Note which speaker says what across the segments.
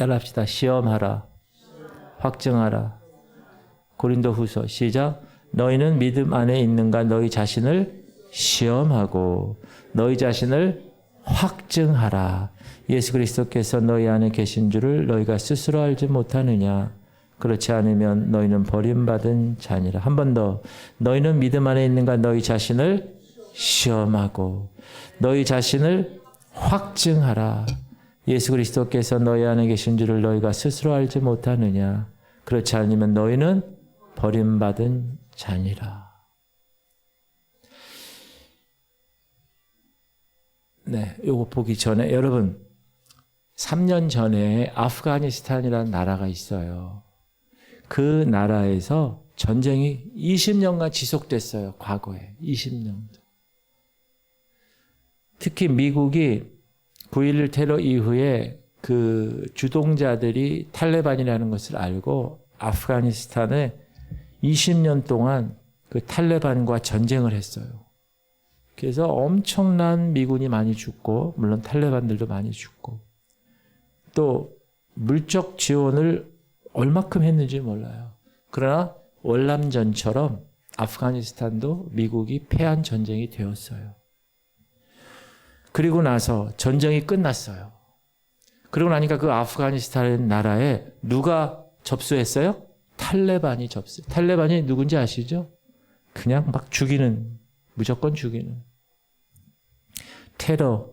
Speaker 1: 따라합시다. 시험하라. 확증하라. 고린도후서 시작. 너희는 믿음 안에 있는가 너희 자신을 시험하고 너희 자신을 확증하라. 예수 그리스도께서 너희 안에 계신 줄을 너희가 스스로 알지 못하느냐. 그렇지 않으면 너희는 버림받은 자니라. 한 번 더. 너희는 믿음 안에 있는가 너희 자신을 시험하고 너희 자신을 확증하라. 예수 그리스도께서 너희 안에 계신 줄을 너희가 스스로 알지 못하느냐. 그렇지 않으면 너희는 버림받은 자니라. 네, 요거 보기 전에 여러분 3년 전에 아프가니스탄이라는 나라가 있어요. 그 나라에서 전쟁이 20년간 지속됐어요. 과거에 20년. 특히 미국이 9.11 테러 이후에 그 주동자들이 탈레반이라는 것을 알고 아프가니스탄에 20년 동안 그 탈레반과 전쟁을 했어요. 그래서 엄청난 미군이 많이 죽고 물론 탈레반들도 많이 죽고 또 물적 지원을 얼마큼 했는지 몰라요. 그러나 월남전처럼 아프가니스탄도 미국이 패한 전쟁이 되었어요. 그리고 나서 전쟁이 끝났어요. 그러고 나니까 그 아프가니스탄 나라에 누가 접수했어요? 탈레반이 접수. 탈레반이 누군지 아시죠? 그냥 막 죽이는, 무조건 죽이는. 테러,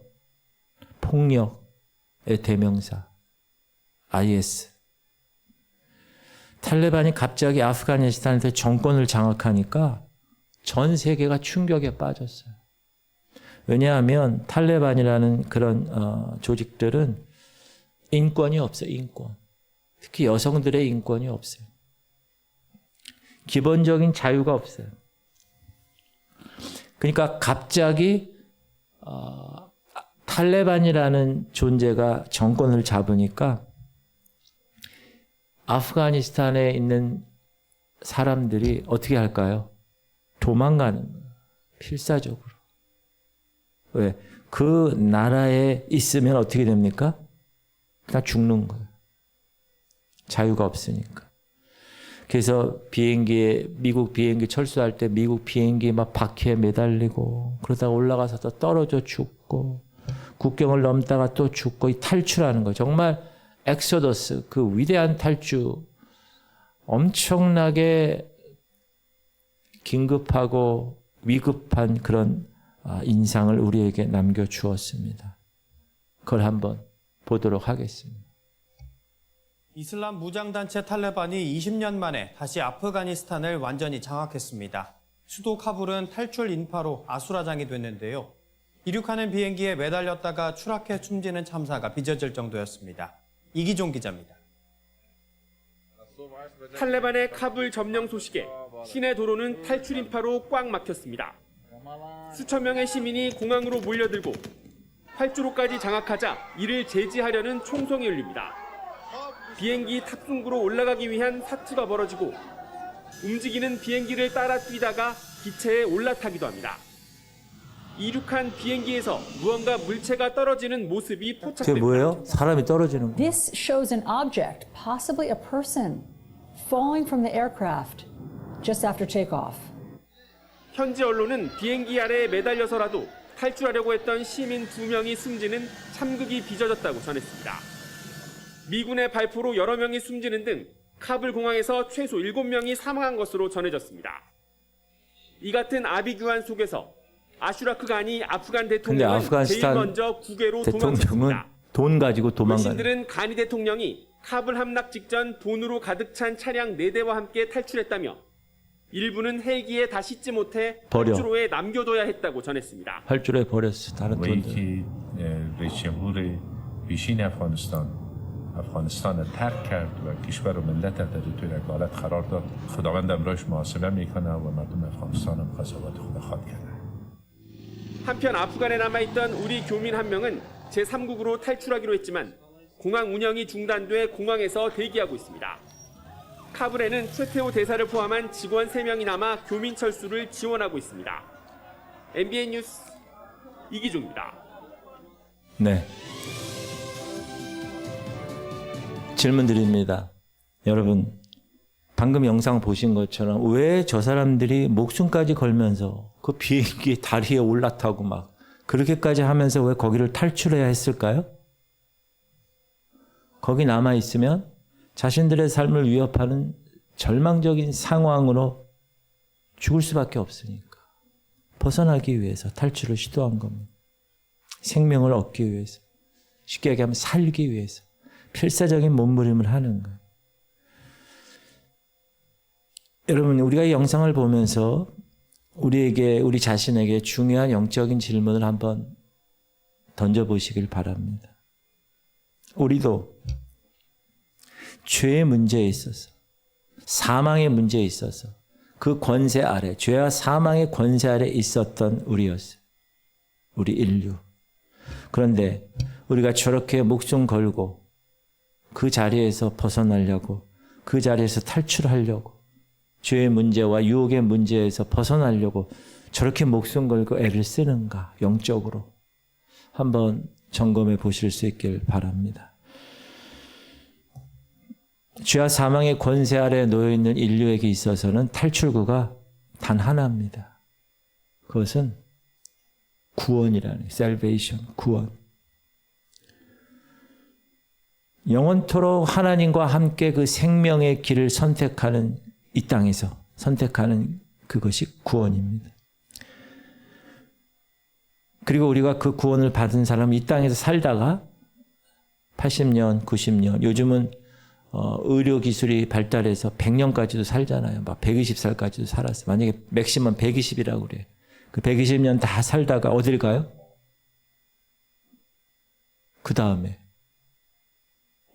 Speaker 1: 폭력의 대명사. IS. 탈레반이 갑자기 아프가니스탄에서 정권을 장악하니까 전 세계가 충격에 빠졌어요. 왜냐하면 탈레반이라는 그런 조직들은 인권이 없어요. 인권. 특히 여성들의 인권이 없어요. 기본적인 자유가 없어요. 그러니까 갑자기 탈레반이라는 존재가 정권을 잡으니까 아프가니스탄에 있는 사람들이 어떻게 할까요? 도망가는 거예요. 필사적으로. 왜? 그 나라에 있으면 어떻게 됩니까? 그냥 죽는 거예요. 자유가 없으니까. 그래서 미국 비행기 철수할 때 미국 비행기 막 바퀴에 매달리고 그러다가 올라가서 또 떨어져 죽고 국경을 넘다가 또 죽고 탈출하는 거예요. 정말 엑소더스, 그 위대한 탈출, 엄청나게 긴급하고 위급한 그런 인상을 우리에게 남겨주었습니다. 그걸 한번 보도록 하겠습니다.
Speaker 2: 이슬람 무장단체 탈레반이 20년 만에 다시 아프가니스탄을 완전히 장악했습니다. 수도 카불은 탈출 인파로 아수라장이 됐는데요. 이륙하는 비행기에 매달렸다가 추락해 숨지는 참사가 빚어질 정도였습니다. 이기종 기자입니다.
Speaker 3: 탈레반의 카불 점령 소식에 시내 도로는 탈출 인파로 꽉 막혔습니다. 수천 명의 시민이 공항으로 몰려들고 활주로까지 장악하자 이를 제지하려는 총성이 울립니다. 비행기 탑승구로 올라가기 위한 사투가 벌어지고 움직이는 비행기를 따라 뛰다가 기체에 올라타기도 합니다. 이륙한 비행기에서 무언가 물체가 떨어지는 모습이 포착됩니다.
Speaker 1: 그게 뭐예요? 사람이 떨어지는 거예요.
Speaker 4: This shows an object, possibly a person, falling from the aircraft just after takeoff.
Speaker 3: 현지 언론은 비행기 아래에 매달려서라도 탈출하려고 했던 시민 2명이 숨지는 참극이 빚어졌다고 전했습니다. 미군의 발포로 여러 명이 숨지는 등 카불 공항에서 최소 7명이 사망한 것으로 전해졌습니다. 이 같은 아비규환 속에서 아슈라크 가니 아프간 대통령은 제일 먼저 국외로 도망쳤습니다.
Speaker 1: 돈 가지고 도망가는.
Speaker 3: 외신들은 가니 대통령이 카불 함락 직전 돈으로 가득 찬 차량 4대와 함께 탈출했다며 일부는 헬기에 다 싣지 못해 활주로에 남겨둬야 했다고 전했습니다.
Speaker 1: 활주로에 버렸어. 다른 돈들.
Speaker 5: افغانستان ترک کرد و کشور و ملت در توی یک حالت قرار داد. خداوند امروز محاسبه میکنه و مردم افغانستان هم قضاوت خدا خواد کرده.
Speaker 3: 한편 아프간에 남아있던 우리 교민 한 명은 제3국으로 탈출하기로 했지만 공항 운영이 중단돼 공항에서 대기하고 있습니다. 카불에는 최태호 대사를 포함한 직원 3명이 남아 교민 철수를 지원하고 있습니다. MBN 뉴스 이기종입니다.
Speaker 1: 네. 질문 드립니다. 여러분, 방금 영상 보신 것처럼 왜 저 사람들이 목숨까지 걸면서 그 비행기 다리에 올라타고 막 그렇게까지 하면서 왜 거기를 탈출해야 했을까요? 거기 남아 있으면 자신들의 삶을 위협하는 절망적인 상황으로 죽을 수밖에 없으니까 벗어나기 위해서 탈출을 시도한 겁니다. 생명을 얻기 위해서, 쉽게 얘기하면 살기 위해서 필사적인 몸부림을 하는 거예요. 여러분, 우리가 이 영상을 보면서 우리 자신에게 중요한 영적인 질문을 한번 던져보시길 바랍니다. 우리도 죄의 문제에 있어서, 사망의 문제에 있어서 그 권세 아래, 죄와 사망의 권세 아래 있었던 우리였어요. 우리 인류. 그런데 우리가 저렇게 목숨 걸고 그 자리에서 벗어나려고, 그 자리에서 탈출하려고, 죄의 문제와 유혹의 문제에서 벗어나려고 저렇게 목숨 걸고 애를 쓰는가, 영적으로 한번 점검해 보실 수 있길 바랍니다. 죄와 사망의 권세 아래 놓여 있는 인류에게 있어서는 탈출구가 단 하나입니다. 그것은 구원이라는, salvation, 구원. 영원토록 하나님과 함께 그 생명의 길을 선택하는, 이 땅에서 선택하는 그것이 구원입니다. 그리고 우리가 그 구원을 받은 사람은 이 땅에서 살다가 80년, 90년, 요즘은 의료기술이 발달해서 100년까지도 살잖아요. 막 120살까지도 살았어요. 만약에 맥시멈 120이라고 그래요. 그 120년 다 살다가 어딜 가요? 그 다음에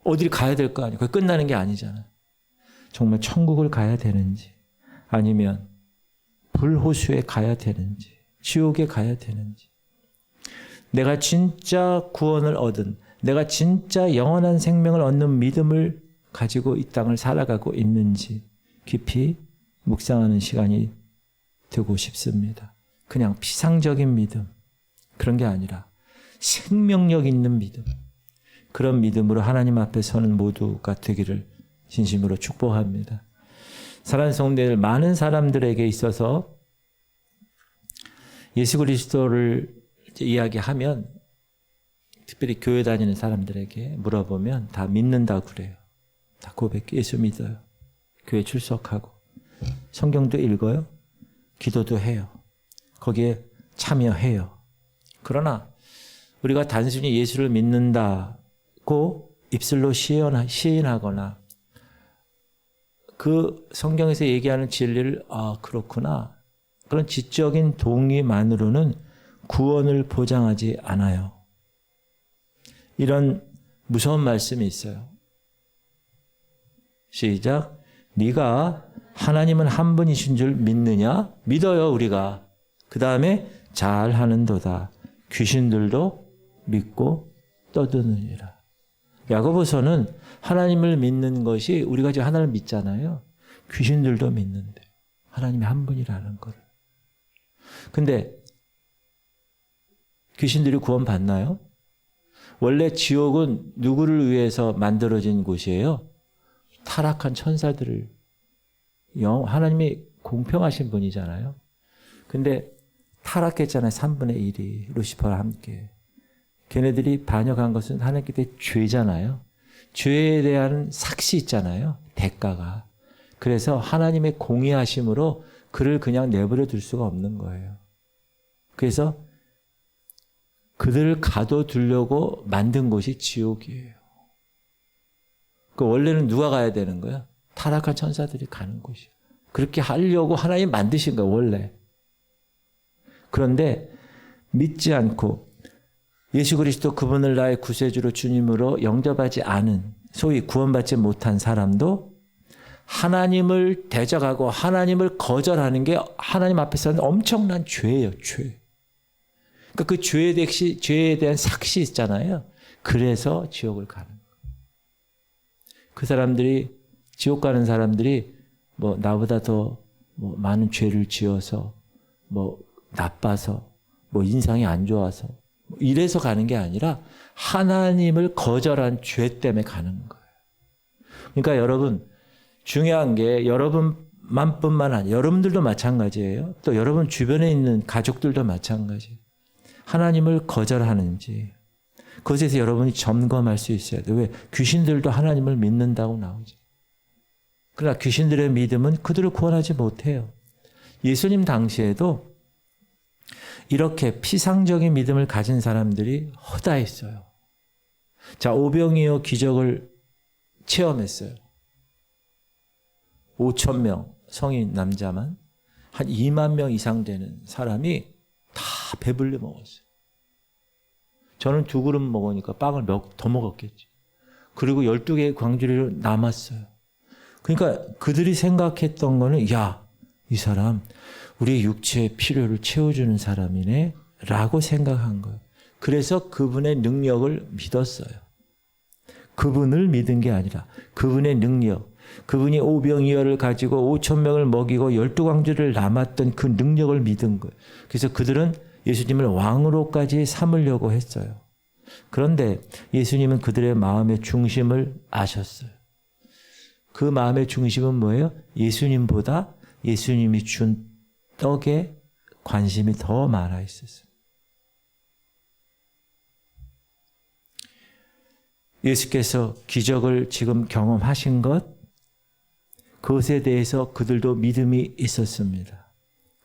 Speaker 1: 어딜 가야 될 거 아니에요. 그게 끝나는 게 아니잖아요. 정말 천국을 가야 되는지, 아니면 불호수에 가야 되는지, 지옥에 가야 되는지, 내가 진짜 구원을 얻은, 내가 진짜 영원한 생명을 얻는 믿음을 가지고 이 땅을 살아가고 있는지 깊이 묵상하는 시간이 되고 싶습니다. 그냥 피상적인 믿음, 그런 게 아니라 생명력 있는 믿음, 그런 믿음으로 하나님 앞에 서는 모두가 되기를 진심으로 축복합니다. 사랑하는 성도들, 많은 사람들에게 있어서 예수 그리스도를 이야기하면, 특별히 교회 다니는 사람들에게 물어보면 다 믿는다고 그래요. 다 고백해, 예수 믿어요. 교회 출석하고 성경도 읽어요. 기도도 해요. 거기에 참여해요. 그러나 우리가 단순히 예수를 믿는다고 입술로 시인하거나 그 성경에서 얘기하는 진리를 그렇구나, 그런 지적인 동의만으로는 구원을 보장하지 않아요. 이런 무서운 말씀이 있어요. 시작. 네가 하나님은 한 분이신 줄 믿느냐? 믿어요, 우리가. 그 다음에 잘하는도다. 귀신들도 믿고 떠드느니라. 야고보서는 하나님을 믿는 것이, 우리가 지금 하나님을 믿잖아요. 귀신들도 믿는데 하나님이 한 분이라는 걸. 근데 귀신들이 구원 받나요? 원래 지옥은 누구를 위해서 만들어진 곳이에요? 타락한 천사들을, 하나님이 공평하신 분이잖아요. 근데 타락했잖아요. 3분의 1이 루시퍼와 함께. 걔네들이 반역한 것은 하나님께 죄잖아요. 죄에 대한 삭시 있잖아요. 대가가. 그래서 하나님의 공의하심으로 그를 그냥 내버려 둘 수가 없는 거예요. 그래서 그들을 가둬두려고 만든 곳이 지옥이에요. 그 원래는 누가 가야 되는 거야? 타락한 천사들이 가는 곳이에요. 그렇게 하려고 하나님 만드신 거예요, 원래. 그런데 믿지 않고 예수 그리스도 그분을 나의 구세주로 주님으로 영접하지 않은, 소위 구원받지 못한 사람도 하나님을 대적하고 하나님을 거절하는 게 하나님 앞에서는 엄청난 죄예요, 죄. 그러니까 그 죄에 대한 삭시 있잖아요. 그래서 지옥을 가는 거예요. 그 사람들이, 지옥 가는 사람들이 뭐 나보다 더 뭐 많은 죄를 지어서, 뭐 나빠서, 뭐 인상이 안 좋아서 이래서 가는 게 아니라 하나님을 거절한 죄 때문에 가는 거예요. 그러니까 여러분 중요한 게 여러분만뿐만 아니라 여러분들도 마찬가지예요. 또 여러분 주변에 있는 가족들도 마찬가지예요. 하나님을 거절하는지 그것에서 여러분이 점검할 수 있어야 돼요. 왜? 귀신들도 하나님을 믿는다고 나오죠. 그러나 귀신들의 믿음은 그들을 구원하지 못해요. 예수님 당시에도 이렇게 피상적인 믿음을 가진 사람들이 허다했어요. 자, 오병이어 기적을 체험했어요. 5,000명 성인 남자만 한 2만 명 이상 되는 사람이 다 배불리 먹었어요. 저는 2그릇 먹으니까 빵을 더 먹었겠지. 그리고 12개의 광주리로 남았어요. 그러니까 그들이 생각했던 거는 야, 이 사람 우리의 육체의 필요를 채워주는 사람이네 라고 생각한 거예요. 그래서 그분의 능력을 믿었어요. 그분을 믿은 게 아니라 그분의 능력, 그분이 오병이어를 가지고 5,000명을 먹이고 12광주를 남았던 그 능력을 믿은 거예요. 그래서 그들은 예수님을 왕으로까지 삼으려고 했어요. 그런데 예수님은 그들의 마음의 중심을 아셨어요. 그 마음의 중심은 뭐예요? 예수님보다 예수님이 준 떡에 관심이 더 많아 있었어요. 예수께서 기적을 지금 경험하신 것, 그것에 대해서 그들도 믿음이 있었습니다.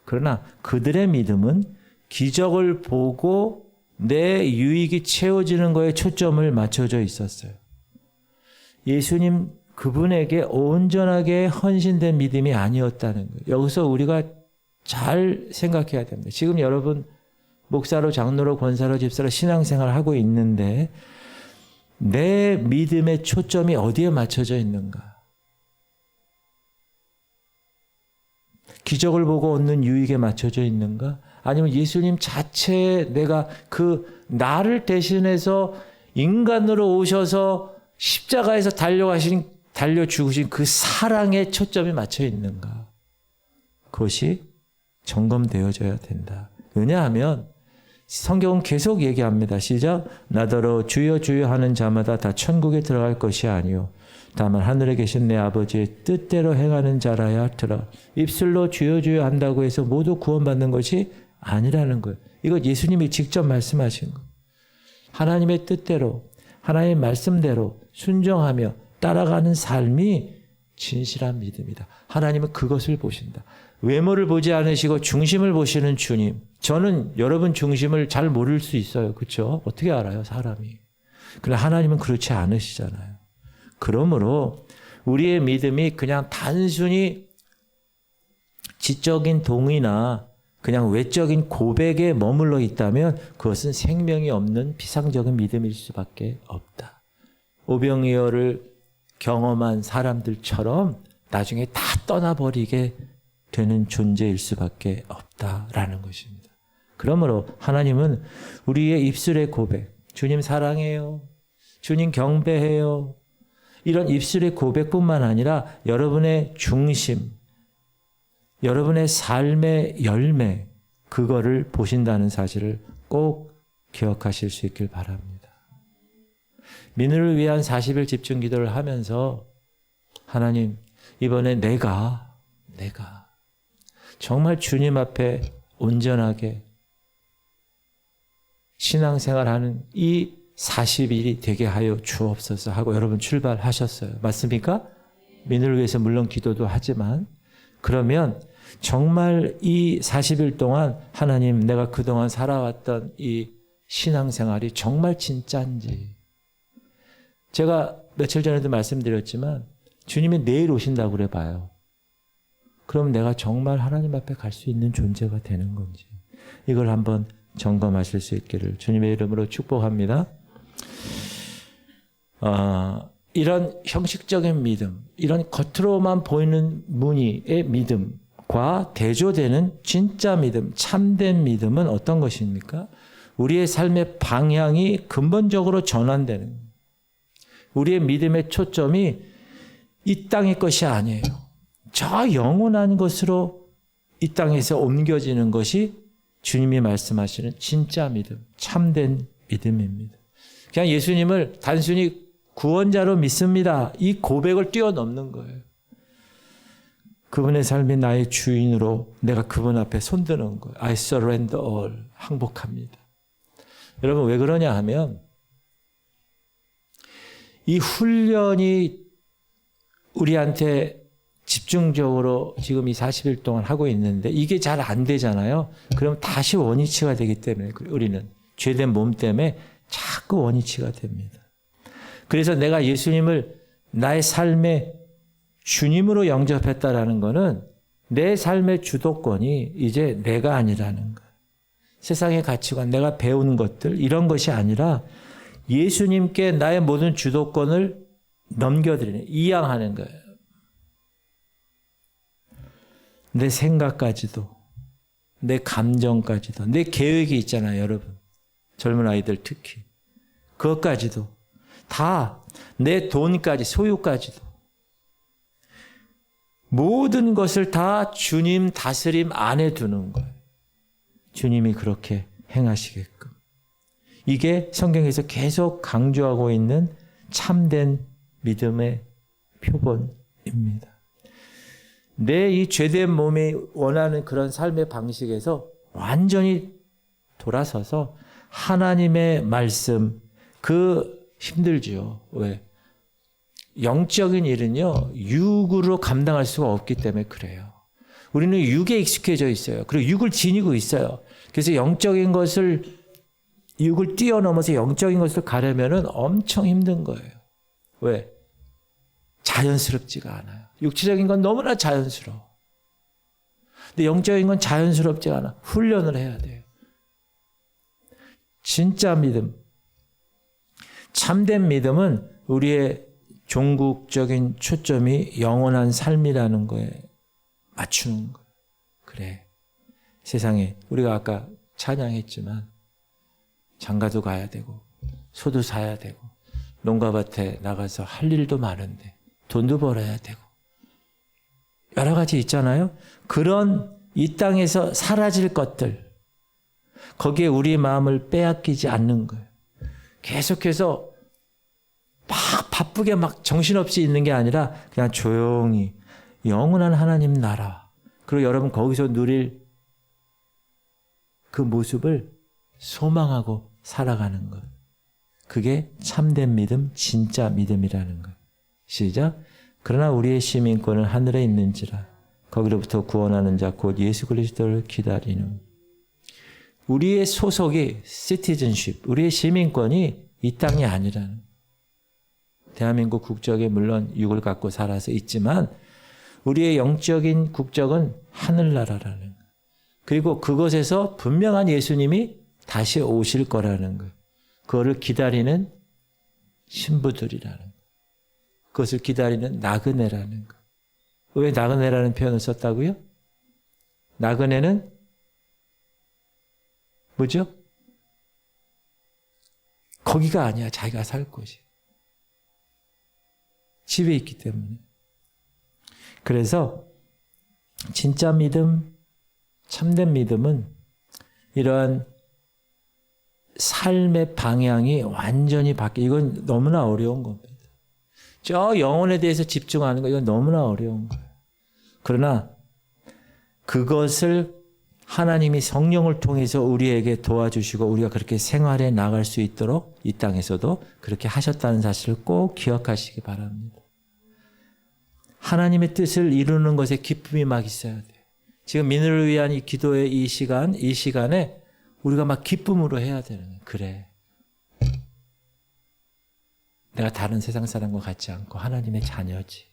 Speaker 1: 그러나 그들의 믿음은 기적을 보고 내 유익이 채워지는 거에 초점을 맞춰져 있었어요. 예수님 그분에게 온전하게 헌신된 믿음이 아니었다는 거예요. 여기서 우리가 잘 생각해야 됩니다. 지금 여러분 목사로, 장로로, 권사로, 집사로 신앙생활을 하고 있는데 내 믿음의 초점이 어디에 맞춰져 있는가? 기적을 보고 얻는 유익에 맞춰져 있는가? 아니면 예수님 자체에 내가 그 나를 대신해서 인간으로 오셔서 십자가에서 달려 죽으신 그 사랑에 초점이 맞춰 있는가? 그것이 점검되어져야 된다. 왜냐하면 성경은 계속 얘기합니다. 시작. 나더러 주여 주여 하는 자마다 다 천국에 들어갈 것이 아니요 다만 하늘에 계신 내 아버지의 뜻대로 행하는 자라야 들어. 입술로 주여 주여 한다고 해서 모두 구원받는 것이 아니라는 거예요. 이거 예수님이 직접 말씀하신 거예요. 하나님의 뜻대로 하나님의 말씀대로 순종하며 따라가는 삶이 진실한 믿음이다. 하나님은 그것을 보신다. 외모를 보지 않으시고 중심을 보시는 주님. 저는 여러분 중심을 잘 모를 수 있어요. 그렇죠? 어떻게 알아요, 사람이. 그러나 하나님은 그렇지 않으시잖아요. 그러므로 우리의 믿음이 그냥 단순히 지적인 동의나 그냥 외적인 고백에 머물러 있다면 그것은 생명이 없는 피상적인 믿음일 수밖에 없다. 오병이어를 경험한 사람들처럼 나중에 다 떠나버리게 되는 존재일 수밖에 없다라는 것입니다. 그러므로 하나님은 우리의 입술의 고백, 주님 사랑해요, 주님 경배해요, 이런 입술의 고백뿐만 아니라 여러분의 중심, 여러분의 삶의 열매, 그거를 보신다는 사실을 꼭 기억하실 수 있길 바랍니다. 민우를 위한 40일 집중 기도를 하면서 하나님, 이번에 내가 정말 주님 앞에 온전하게 신앙생활하는 이 40일이 되게 하여 주옵소서 하고 여러분 출발하셨어요. 맞습니까? 민우를 위해서 물론 기도도 하지만 그러면 정말 이 40일 동안 하나님 내가 그동안 살아왔던 이 신앙생활이 정말 진짜인지 제가 며칠 전에도 말씀드렸지만 주님이 내일 오신다고 그래 봐요. 그럼 내가 정말 하나님 앞에 갈 수 있는 존재가 되는 건지 이걸 한번 점검하실 수 있기를 주님의 이름으로 축복합니다. 이런 형식적인 믿음, 이런 겉으로만 보이는 무늬의 믿음과 대조되는 진짜 믿음, 참된 믿음은 어떤 것입니까? 우리의 삶의 방향이 근본적으로 전환되는, 우리의 믿음의 초점이 이 땅의 것이 아니에요. 저 영원한 것으로 이 땅에서 옮겨지는 것이 주님이 말씀하시는 진짜 믿음, 참된 믿음입니다. 그냥 예수님을 단순히 구원자로 믿습니다. 이 고백을 뛰어넘는 거예요. 그분의 삶이 나의 주인으로 내가 그분 앞에 손드는 거예요. I surrender all. 항복합니다. 여러분 왜 그러냐 하면 이 훈련이 우리한테 집중적으로 지금 이 40일 동안 하고 있는데 이게 잘 안 되잖아요. 그럼 다시 원위치가 되기 때문에 우리는 죄된 몸 때문에 자꾸 원위치가 됩니다. 그래서 내가 예수님을 나의 삶의 주님으로 영접했다라는 것은 내 삶의 주도권이 이제 내가 아니라는 거예요. 세상의 가치관, 내가 배운 것들 이런 것이 아니라 예수님께 나의 모든 주도권을 넘겨드리는, 이양하는 거예요. 내 생각까지도, 내 감정까지도, 내 계획이 있잖아요, 여러분. 젊은 아이들 특히. 그것까지도 다, 내 돈까지, 소유까지도. 모든 것을 다 주님 다스림 안에 두는 거예요. 주님이 그렇게 행하시게끔. 이게 성경에서 계속 강조하고 있는 참된 믿음의 표본입니다. 내 이 죄된 몸이 원하는 그런 삶의 방식에서 완전히 돌아서서 하나님의 말씀, 힘들죠. 왜? 영적인 일은요, 육으로 감당할 수가 없기 때문에 그래요. 우리는 육에 익숙해져 있어요. 그리고 육을 지니고 있어요. 그래서 영적인 것을, 육을 뛰어넘어서 영적인 것을 가려면은 엄청 힘든 거예요. 왜? 자연스럽지가 않아요. 육체적인 건 너무나 자연스러워. 근데 영적인 건 자연스럽지가 않아. 훈련을 해야 돼요. 진짜 믿음, 참된 믿음은 우리의 종국적인 초점이 영원한 삶이라는 거에 맞추는 거예요. 그래. 세상에 우리가 아까 찬양했지만 장가도 가야 되고 소도 사야 되고 농가밭에 나가서 할 일도 많은데 돈도 벌어야 되고 여러 가지 있잖아요. 그런 이 땅에서 사라질 것들, 거기에 우리 마음을 빼앗기지 않는 거예요. 계속해서 막 바쁘게 막 정신없이 있는 게 아니라 그냥 조용히 영원한 하나님 나라, 그리고 여러분 거기서 누릴 그 모습을 소망하고 살아가는 것. 그게 참된 믿음, 진짜 믿음이라는 것. 시작. 그러나 우리의 시민권은 하늘에 있는지라 거기로부터 구원하는 자 곧 예수 그리스도를 기다리는. 우리의 소속이 citizenship, 우리의 시민권이 이 땅이 아니라는. 대한민국 국적에 물론 육을 갖고 살아서 있지만 우리의 영적인 국적은 하늘나라라는 것. 그리고 그것에서 분명한 예수님이 다시 오실 거라는 것. 그거를 기다리는 신부들이라는 것. 그것을 기다리는 나그네라는 것. 왜 나그네라는 표현을 썼다고요? 나그네는 뭐죠? 거기가 아니야. 자기가 살 곳이. 집에 있기 때문에. 그래서 진짜 믿음, 참된 믿음은 이러한 삶의 방향이 완전히 이건 너무나 어려운 겁니다. 저 영혼에 대해서 집중하는 거, 이건 너무나 어려운 거예요. 그러나 그것을 하나님이 성령을 통해서 우리에게 도와주시고 우리가 그렇게 생활해 나갈 수 있도록 이 땅에서도 그렇게 하셨다는 사실을 꼭 기억하시기 바랍니다. 하나님의 뜻을 이루는 것에 기쁨이 막 있어야 돼요. 지금 민을 위한 이 기도의 이 시간에 우리가 막 기쁨으로 해야 되는 거예요. 그래. 내가 다른 세상 사람과 같지 않고 하나님의 자녀지.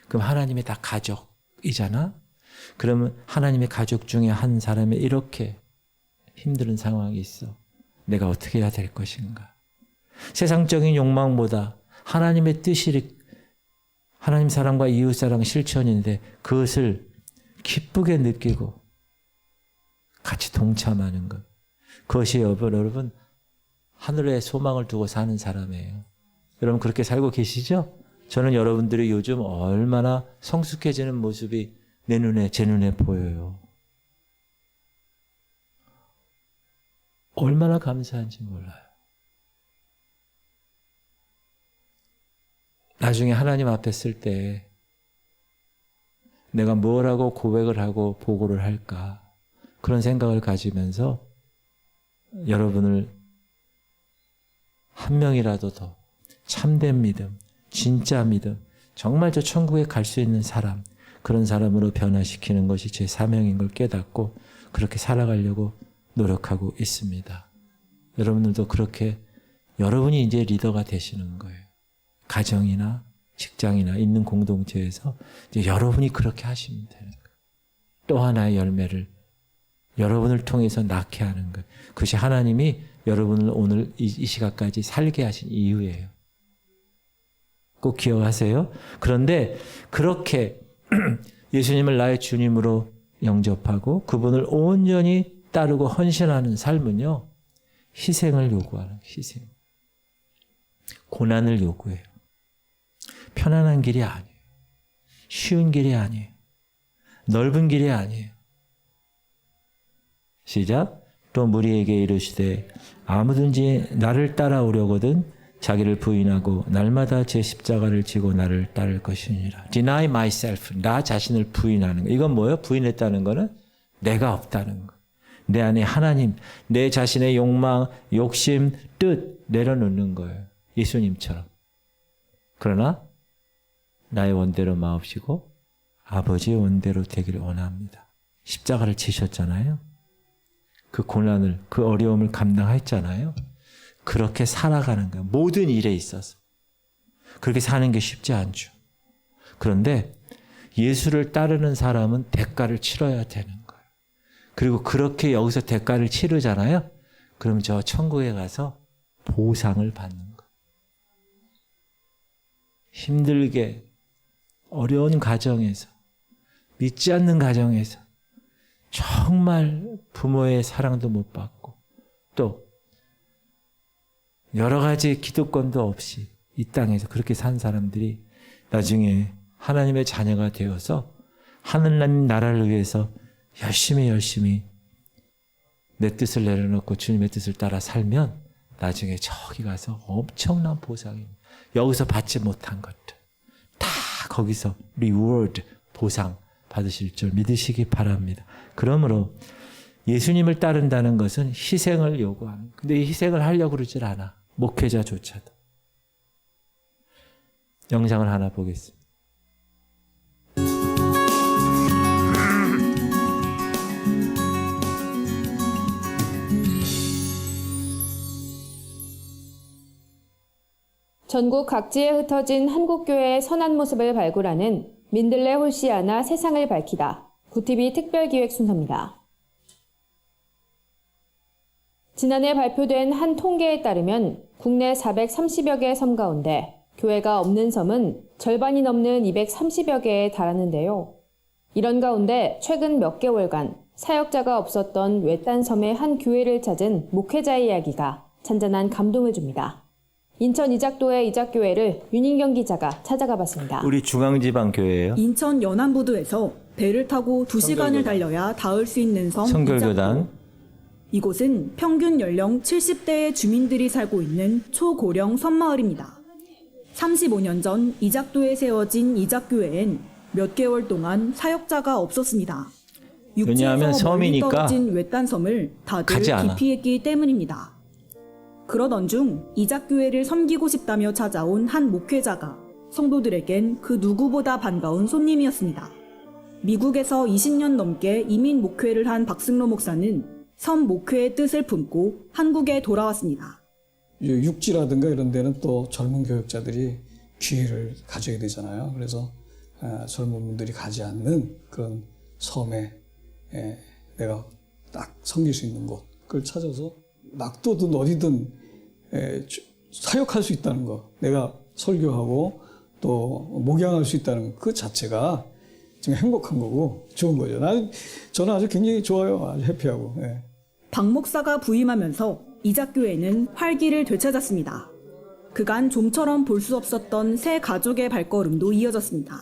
Speaker 1: 그럼 하나님의 다 가족이잖아? 그러면 하나님의 가족 중에 한 사람이 이렇게 힘든 상황이 있어. 내가 어떻게 해야 될 것인가? 세상적인 욕망보다 하나님의 뜻이 하나님 사랑과 이웃 사랑 실천인데 그것을 기쁘게 느끼고 같이 동참하는 것. 그것이 여러분 하늘에 소망을 두고 사는 사람이에요. 여러분 그렇게 살고 계시죠? 저는 여러분들이 요즘 얼마나 성숙해지는 모습이 제 눈에 보여요. 얼마나 감사한지 몰라요. 나중에 하나님 앞에 쓸 때 내가 뭐라고 고백을 하고 보고를 할까 그런 생각을 가지면서 여러분을 한 명이라도 더 참된 믿음, 진짜 믿음, 정말 저 천국에 갈 수 있는 사람, 그런 사람으로 변화시키는 것이 제 사명인 걸 깨닫고 그렇게 살아가려고 노력하고 있습니다. 여러분들도 그렇게 여러분이 이제 리더가 되시는 거예요. 가정이나 직장이나 있는 공동체에서 이제 여러분이 그렇게 하시면 되는 거예요. 또 하나의 열매를 여러분을 통해서 낳게 하는 것. 그것이 하나님이 여러분을 오늘 이 시각까지 살게 하신 이유예요. 꼭 기억하세요. 그런데 그렇게 예수님을 나의 주님으로 영접하고 그분을 온전히 따르고 헌신하는 삶은요. 희생을 요구하는 희생. 고난을 요구해요. 편안한 길이 아니에요. 쉬운 길이 아니에요. 넓은 길이 아니에요. 시작. 또 무리에게 이르시되 아무든지 나를 따라오려거든 자기를 부인하고 날마다 제 십자가를 지고 나를 따를 것이니라. Deny myself. 나 자신을 부인하는 거. 이건 뭐예요? 부인했다는 거는 내가 없다는 거. 내 안에 하나님, 내 자신의 욕망, 욕심, 뜻 내려놓는 거예요. 예수님처럼. 그러나 나의 원대로 마옵시고 아버지의 원대로 되기를 원합니다. 십자가를 지셨잖아요. 그 고난을, 그 어려움을 감당했잖아요. 그렇게 살아가는 거예요. 모든 일에 있어서. 그렇게 사는 게 쉽지 않죠. 그런데 예수를 따르는 사람은 대가를 치러야 되는 거예요. 그리고 그렇게 여기서 대가를 치르잖아요. 그럼 저 천국에 가서 보상을 받는 거예요. 힘들게 어려운 가정에서, 믿지 않는 가정에서 정말 부모의 사랑도 못 받고 또 여러 가지 기득권도 없이 이 땅에서 그렇게 산 사람들이 나중에 하나님의 자녀가 되어서 하느님 나라를 위해서 열심히 내 뜻을 내려놓고 주님의 뜻을 따라 살면 나중에 저기 가서 엄청난 보상입니다. 여기서 받지 못한 것들 다 거기서 reward, 보상 받으실 줄 믿으시기 바랍니다. 그러므로 예수님을 따른다는 것은 희생을 요구하는. 근데 이 희생을 하려고 그러질 않아. 목회자조차도. 영상을 하나 보겠습니다.
Speaker 6: 전국 각지에 흩어진 한국교회의 선한 모습을 발굴하는 민들레 홀시아나 세상을 밝히다 구티비 특별기획 순서입니다. 지난해 발표된 한 통계에 따르면 국내 430여 개의 섬 가운데 교회가 없는 섬은 절반이 넘는 230여 개에 달하는데요. 이런 가운데 최근 몇 개월간 사역자가 없었던 외딴 섬의 한 교회를 찾은 목회자의 이야기가 잔잔한 감동을 줍니다. 인천 이작도의 이작교회를 윤인경 기자가 찾아가 봤습니다.
Speaker 1: 우리 중앙지방교회예요.
Speaker 7: 인천 연안부두에서 배를 타고 2시간을 달려야 닿을 수 있는 섬
Speaker 1: 성결교단.
Speaker 7: 이작도. 이곳은 평균 연령 70대의 주민들이 살고 있는 초고령 섬마을입니다. 35년 전 이작도에 세워진 이작교회엔 몇 개월 동안 사역자가 없었습니다.
Speaker 1: 왜냐하면
Speaker 7: 육지에서 멀리
Speaker 1: 섬이니까
Speaker 7: 떨어진 외딴 섬을 다들
Speaker 1: 가지 않아.
Speaker 7: 기피했기 때문입니다. 그러던 중 이작교회를 섬기고 싶다며 찾아온 한 목회자가 성도들에겐 그 누구보다 반가운 손님이었습니다. 미국에서 20년 넘게 이민 목회를 한 박승로 목사는 섬 목회의 뜻을 품고 한국에 돌아왔습니다.
Speaker 8: 육지라든가 이런 데는 또 젊은 교역자들이 기회를 가져야 되잖아요. 그래서 젊은 분들이 가지 않는 그런 섬에 내가 딱 섬길 수 있는 곳, 그걸 찾아서 낙도든 어디든 사역할 수 있다는 거, 내가 설교하고 또 목양할 수 있다는 그 자체가 지금 행복한 거고 좋은 거죠. 저는 아주 굉장히 좋아요. 아주 해피하고.
Speaker 7: 박 목사가 부임하면서 이작교회는 활기를 되찾았습니다. 그간 좀처럼 볼 수 없었던 새 가족의 발걸음도 이어졌습니다.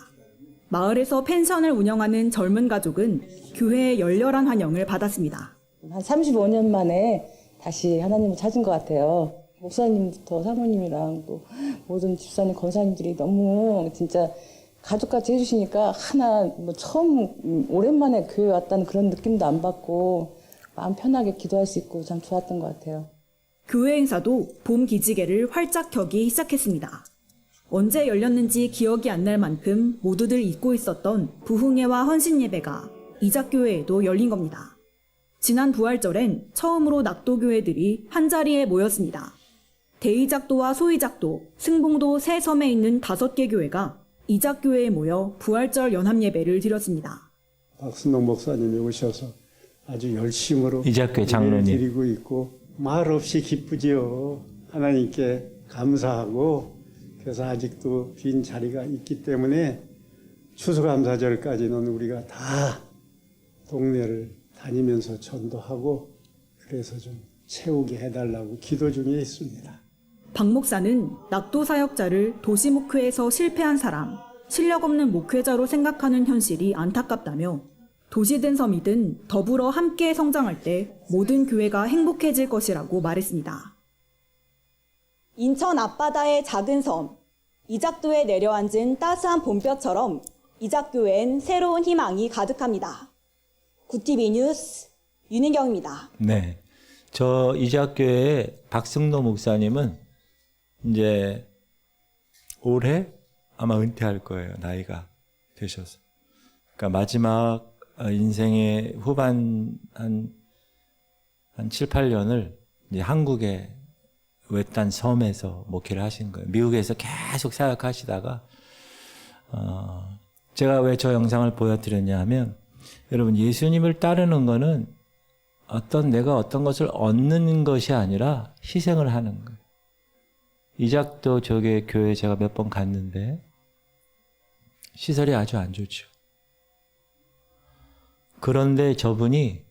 Speaker 7: 마을에서 펜션을 운영하는 젊은 가족은 교회의 열렬한 환영을 받았습니다.
Speaker 9: 한 35년 만에 다시 하나님을 찾은 것 같아요. 목사님부터 사모님이랑 또 모든 집사님, 권사님들이 너무 진짜 가족같이 해주시니까 하나 뭐 처음 오랜만에 교회 왔다는 그런 느낌도 안 받고 마음 편하게 기도할 수 있고 참 좋았던 것 같아요.
Speaker 7: 교회 행사도 봄 기지개를 활짝 켜기 시작했습니다. 언제 열렸는지 기억이 안 날 만큼 모두들 잊고 있었던 부흥회와 헌신 예배가 이작교회에도 열린 겁니다. 지난 부활절엔 처음으로 낙도교회들이 한자리에 모였습니다. 대이작도와 소이작도, 승봉도 세 섬에 있는 5개 교회가 이작교회에 모여 부활절 연합예배를 드렸습니다.
Speaker 10: 박순동 목사님이 오셔서 아주 열심으로
Speaker 1: 이작교회 장로님
Speaker 10: 드리고 있고 말 없이 기쁘지요. 하나님께 감사하고 그래서 아직도 빈 자리가 있기 때문에 추수감사절까지는 우리가 다 동네를 다니면서 전도하고 그래서 좀 채우게 해달라고 기도 중에 있습니다.
Speaker 7: 박 목사는 낙도 사역자를 도시 목회에서 실패한 사람, 실력 없는 목회자로 생각하는 현실이 안타깝다며 도시든 섬이든 더불어 함께 성장할 때 모든 교회가 행복해질 것이라고 말했습니다.
Speaker 11: 인천 앞바다의 작은 섬, 이작도에 내려앉은 따스한 봄볕처럼 이작교회엔 새로운 희망이 가득합니다. 굿TV 뉴스 윤인경입니다.
Speaker 1: 네, 저 이작교회의 박승도 목사님은 이제 올해 아마 은퇴할 거예요. 나이가 되셔서. 그러니까 마지막 인생의 후반 한 7, 8년을 이제 한국의 외딴 섬에서 목회를 하신 거예요. 미국에서 계속 사역하시다가 제가 왜 저 영상을 보여드렸냐 하면 여러분 예수님을 따르는 거는 내가 어떤 것을 얻는 것이 아니라 희생을 하는 거예요. 이작도 저게 교회 제가 몇 번 갔는데 시설이 아주 안 좋죠. 그런데 저분이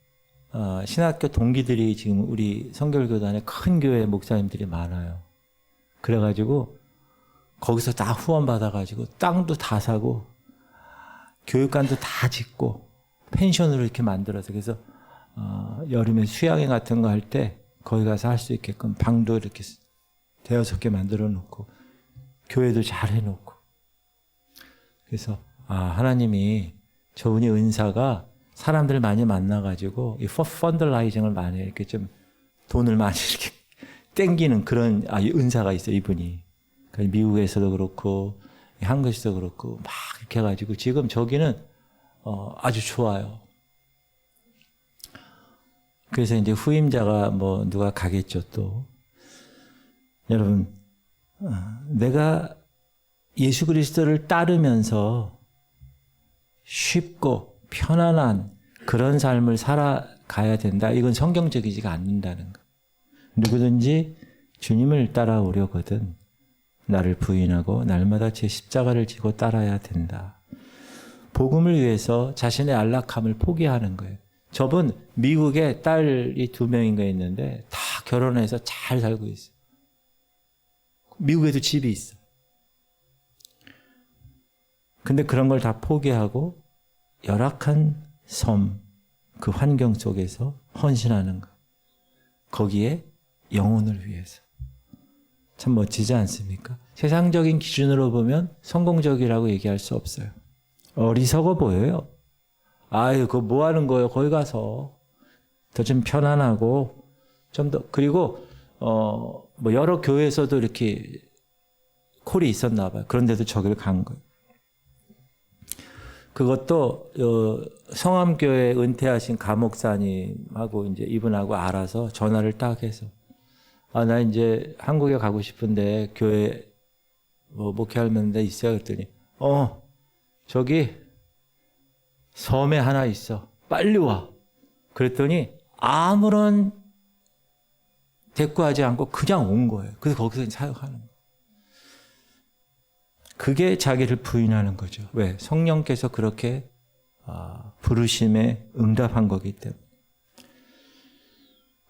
Speaker 1: 신학교 동기들이 지금 우리 성결교단에 큰 교회 목사님들이 많아요. 그래가지고 거기서 다 후원 받아가지고 땅도 다 사고 교육관도 다 짓고 펜션으로 이렇게 만들어서 그래서 여름에 수양회 같은 거 할 때 거기 가서 할 수 있게끔 방도 이렇게 대여섯 개 만들어 놓고 교회도 잘 해놓고 그래서 하나님이 저분이 은사가 사람들 많이 만나가지고 이 펀더라이징을 많이 이렇게 좀 돈을 많이 이렇게 땡기는 그런 은사가 있어요, 이분이. 그러니까 미국에서도 그렇고 한국에서도 그렇고 막 이렇게 해가지고 지금 저기는 아주 좋아요. 그래서 이제 후임자가 뭐 누가 가겠죠 또. 여러분, 내가 예수 그리스도를 따르면서 쉽고 편안한 그런 삶을 살아가야 된다. 이건 성경적이지가 않는다는 거. 누구든지 주님을 따라오려거든 나를 부인하고 날마다 제 십자가를 지고 따라야 된다. 복음을 위해서 자신의 안락함을 포기하는 거예요. 저분 미국에 딸이 2명인가 있는데 다 결혼해서 잘 살고 있어요. 미국에도 집이 있어. 근데 그런 걸 다 포기하고 열악한 섬, 그 환경 속에서 헌신하는 것. 거기에 영혼을 위해서. 참 멋지지 않습니까? 세상적인 기준으로 보면 성공적이라고 얘기할 수 없어요. 어리석어 보여요. 그거 뭐 하는 거예요? 거기 가서. 더 좀 편안하고, 좀 더, 그리고, 뭐 여러 교회에서도 이렇게 콜이 있었나 봐요. 그런데도 저기를 간 거예요. 그것도 성암교회 은퇴하신 가목사님하고 이제 이분하고 알아서 전화를 딱 해서 나 이제 한국에 가고 싶은데 교회 뭐 목회할 데 있어요. 그랬더니 저기 섬에 하나 있어. 빨리 와. 그랬더니 아무런 대꾸하지 않고 그냥 온 거예요. 그래서 거기서 사역하는 거예요. 그게 자기를 부인하는 거죠. 왜? 성령께서 그렇게 부르심에 응답한 거기 때문에.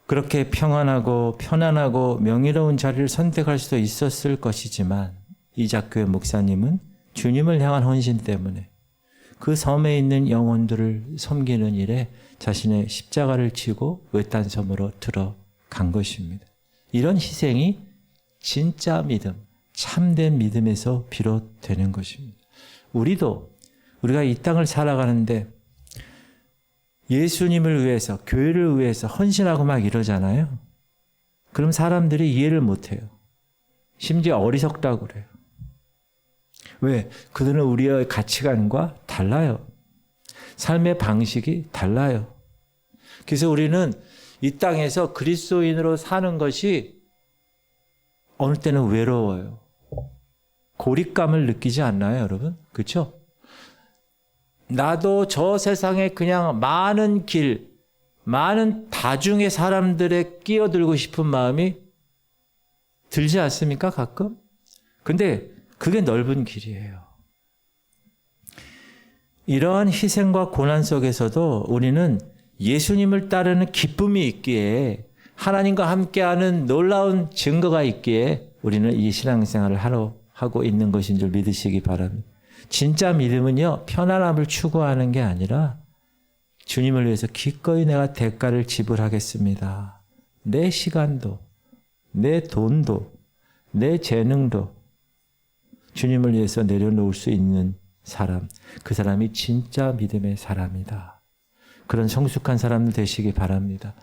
Speaker 1: 그렇게 평안하고 편안하고 명예로운 자리를 선택할 수도 있었을 것이지만 이작교회 목사님은 주님을 향한 헌신 때문에 그 섬에 있는 영혼들을 섬기는 일에 자신의 십자가를 지고 외딴 섬으로 들어간 것입니다. 이런 희생이 진짜 믿음, 참된 믿음에서 비롯되는 것입니다. 우리가 이 땅을 살아가는데 예수님을 위해서, 교회를 위해서 헌신하고 막 이러잖아요. 그럼 사람들이 이해를 못해요. 심지어 어리석다고 그래요. 왜? 그들은 우리의 가치관과 달라요. 삶의 방식이 달라요. 그래서 우리는 이 땅에서 그리스도인으로 사는 것이 어느 때는 외로워요. 고립감을 느끼지 않나요, 여러분? 그렇죠? 나도 저 세상에 그냥 많은 다중의 사람들에 끼어들고 싶은 마음이 들지 않습니까, 가끔? 근데 그게 넓은 길이에요. 이러한 희생과 고난 속에서도 우리는 예수님을 따르는 기쁨이 있기에, 하나님과 함께하는 놀라운 증거가 있기에 우리는 이 신앙생활을 하고 있는 것인 줄 믿으시기 바랍니다. 진짜 믿음은요, 편안함을 추구하는 게 아니라 주님을 위해서 기꺼이 내가 대가를 지불하겠습니다. 내 시간도, 내 돈도, 내 재능도 주님을 위해서 내려놓을 수 있는 사람, 그 사람이 진짜 믿음의 사람이다. 그런 성숙한 사람들 되시기 바랍니다.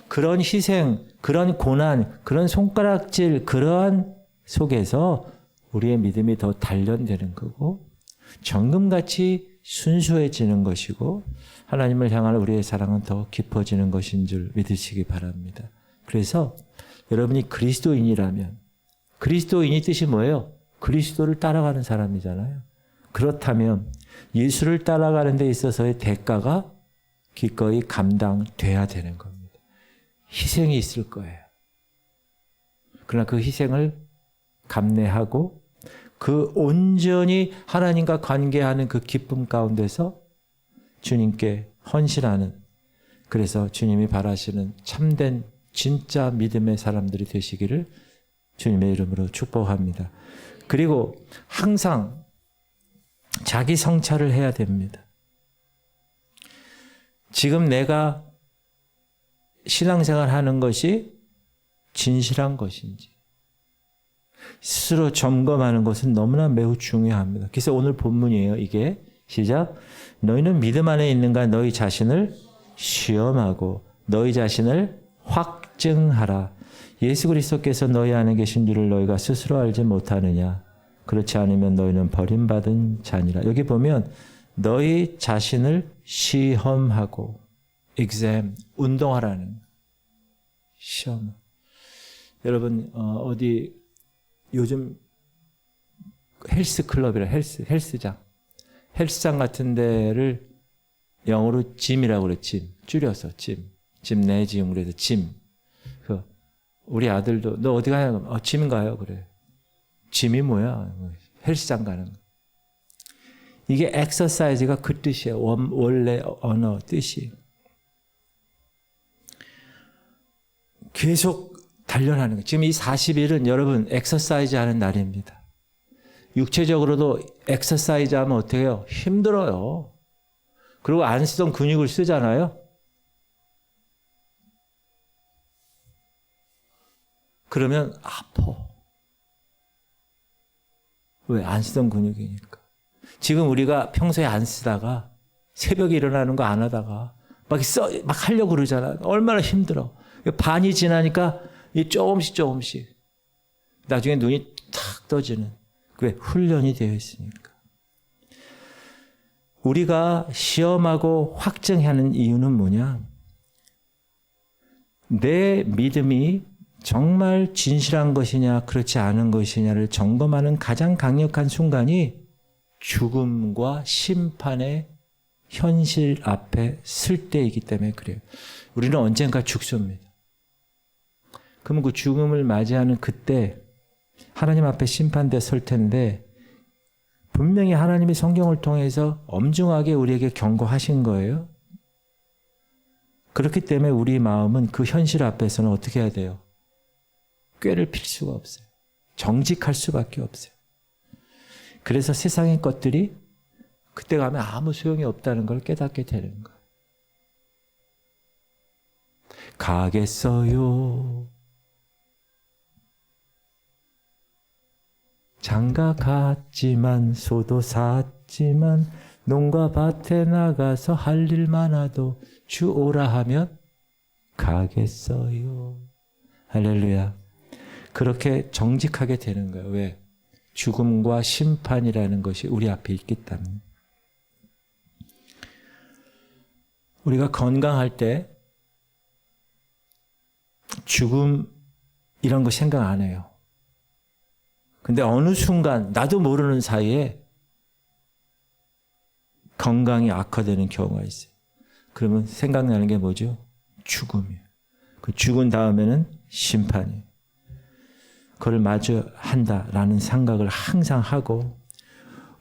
Speaker 1: 그런 희생, 그런 고난, 그런 손가락질, 그러한 속에서 우리의 믿음이 더 단련되는 거고, 정금같이 순수해지는 것이고, 하나님을 향한 우리의 사랑은 더 깊어지는 것인 줄 믿으시기 바랍니다. 그래서 여러분이 그리스도인이라면, 그리스도인이 뜻이 뭐예요? 그리스도를 따라가는 사람이잖아요. 그렇다면 예수를 따라가는 데 있어서의 대가가 기꺼이 감당돼야 되는 겁니다. 희생이 있을 거예요. 그러나 그 희생을 감내하고 그 온전히 하나님과 관계하는 그 기쁨 가운데서 주님께 헌신하는, 그래서 주님이 바라시는 참된 진짜 믿음의 사람들이 되시기를 주님의 이름으로 축복합니다. 그리고 항상 자기 성찰을 해야 됩니다. 지금 내가 신앙생활 하는 것이 진실한 것인지 스스로 점검하는 것은 너무나 매우 중요합니다. 그래서 오늘 본문이에요. 이게 시작. 너희는 믿음 안에 있는가 너희 자신을 시험하고 너희 자신을 확증하라. 예수 그리스도께서 너희 안에 계신 줄을 너희가 스스로 알지 못하느냐. 그렇지 않으면 너희는 버림받은 자니라. 여기 보면 너희 자신을 시험하고, exam, 운동하라는 시험. 여러분 어디 요즘 헬스클럽이라 헬스장 같은 데를 영어로 짐이라고 그래. 짐 줄여서 짐내지움. 그래서 짐. 우리 아들도 너 어디 가냐? 짐 가요. 그래. 짐이 뭐야? 헬스장 가는 거. 이게 엑서사이즈가 그 뜻이에요. 원래 언어 뜻이. 계속 단련하는 거. 지금 이 40일은 여러분 엑서사이즈 하는 날입니다. 육체적으로도 엑서사이즈 하면 어떻게 해요? 힘들어요. 그리고 안 쓰던 근육을 쓰잖아요. 그러면 아파. 왜? 안 쓰던 근육이니까. 지금 우리가 평소에 안 쓰다가 새벽에 일어나는 거 안 하다가 막 하려고 그러잖아. 얼마나 힘들어. 반이 지나니까 조금씩 나중에 눈이 탁 떠지는. 왜? 훈련이 되어 있으니까. 우리가 시험하고 확증하는 이유는 뭐냐? 내 믿음이 정말 진실한 것이냐 그렇지 않은 것이냐를 점검하는 가장 강력한 순간이 죽음과 심판의 현실 앞에 설 때이기 때문에 그래요. 우리는 언젠가 죽습니다. 그러면 그 죽음을 맞이하는 그때 하나님 앞에 심판대 설 텐데, 분명히 하나님이 성경을 통해서 엄중하게 우리에게 경고하신 거예요. 그렇기 때문에 우리 마음은 그 현실 앞에서는 어떻게 해야 돼요? 꾀를 필 수가 없어요. 정직할 수밖에 없어요. 그래서 세상의 것들이 그때 가면 아무 소용이 없다는 걸 깨닫게 되는 거예요. 가겠어요. 장가 갔지만 소도 샀지만 농가 밭에 나가서 할 일 많아도 주 오라 하면 가겠어요. 할렐루야. 그렇게 정직하게 되는 거예요. 왜? 죽음과 심판이라는 것이 우리 앞에 있기 때문에. 우리가 건강할 때 죽음 이런 거 생각 안 해요. 근데 어느 순간 나도 모르는 사이에 건강이 악화되는 경우가 있어요. 그러면 생각나는 게 뭐죠? 죽음이에요. 그 죽은 다음에는 심판이에요. 그걸 마주 한다라는 생각을 항상 하고